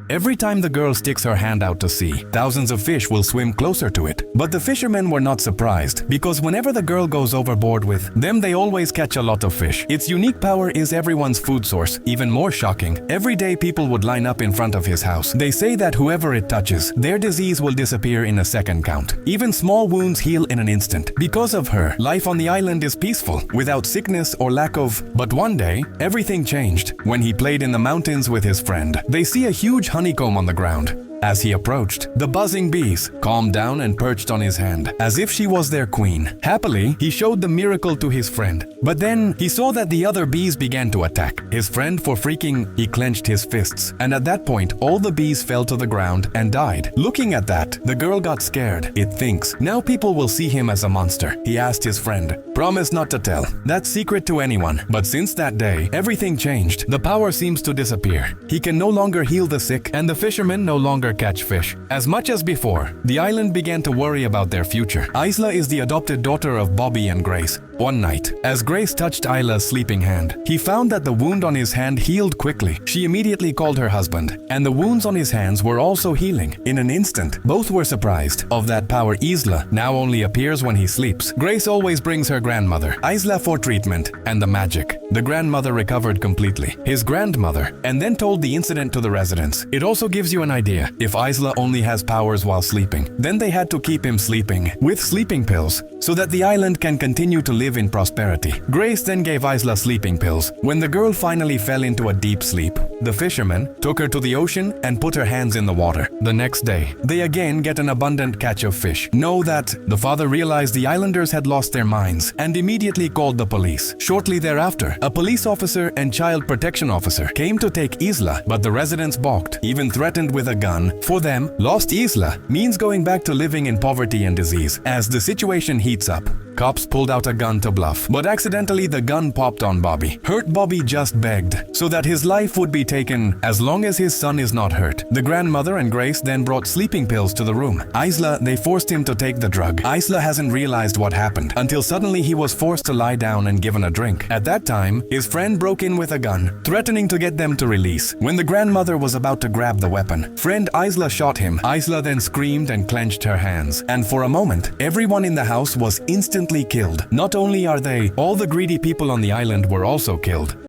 Every time the girl sticks her hand out to sea, thousands of fish will swim closer to it. But the fishermen were not surprised, because whenever the girl goes overboard with them, they always catch a lot of fish. Its unique power is everyone's food source. Even more shocking, every day people would line up in front of his house. They say that whoever it touches, their disease will disappear in a second count. Even small wounds heal in an instant. Because of her, life on the island is peaceful, without sickness or lack of. But one day, everything changed. When he played in the mountains with his friend, they see a huge honeycomb on the ground. As he approached, the buzzing bees calmed down and perched on his hand, as if she was their queen. Happily, he showed the miracle to his friend. But then, he saw that the other bees began to attack. His friend, for freaking, he clenched his fists. And at that point, all the bees fell to the ground and died. Looking at that, the girl got scared. It thinks, now people will see him as a monster. He asked his friend, promise not to tell that secret to anyone. But since that day, everything changed. The power seems to disappear. He can no longer heal the sick, and the fishermen no longer catch fish. As much as before, the island began to worry about their future. Isla is the adopted daughter of Bobby and Grace. One night, as Grace touched Isla's sleeping hand, he found that the wound on his hand healed quickly. She immediately called her husband, and the wounds on his hands were also healing. In an instant, both were surprised. Of that power, Isla now only appears when he sleeps. Grace always brings her grandmother, Isla, for treatment, and the magic. The grandmother recovered completely. His grandmother, and then told the incident to the residents. It also gives you an idea. If Isla only has powers while sleeping, then they had to keep him sleeping with sleeping pills, so that the island can continue to live in prosperity. Grace then gave Isla sleeping pills. When the girl finally fell into a deep sleep, the fishermen took her to the ocean and put her hands in the water. The next day, they again get an abundant catch of fish. Know that the father realized the islanders had lost their minds and immediately called the police. Shortly thereafter, a police officer and child protection officer came to take Isla, but the residents balked, even threatened with a gun. For them, lost Isla means going back to living in poverty and disease. As the situation heats up, cops pulled out a gun to bluff, but accidentally the gun popped on Bobby. Hurt Bobby just begged so that his life would be taken as long as his son is not hurt. The grandmother and Grace then brought sleeping pills to the room. Isla, they forced him to take the drug. Isla hasn't realized what happened until suddenly he was forced to lie down and given a drink. At that time, his friend broke in with a gun, threatening to get them to release. When the grandmother was about to grab the weapon, friend Isla shot him. Isla then screamed and clenched her hands, and for a moment, everyone in the house was instantly killed. Not only are they, all the greedy people on the island were also killed.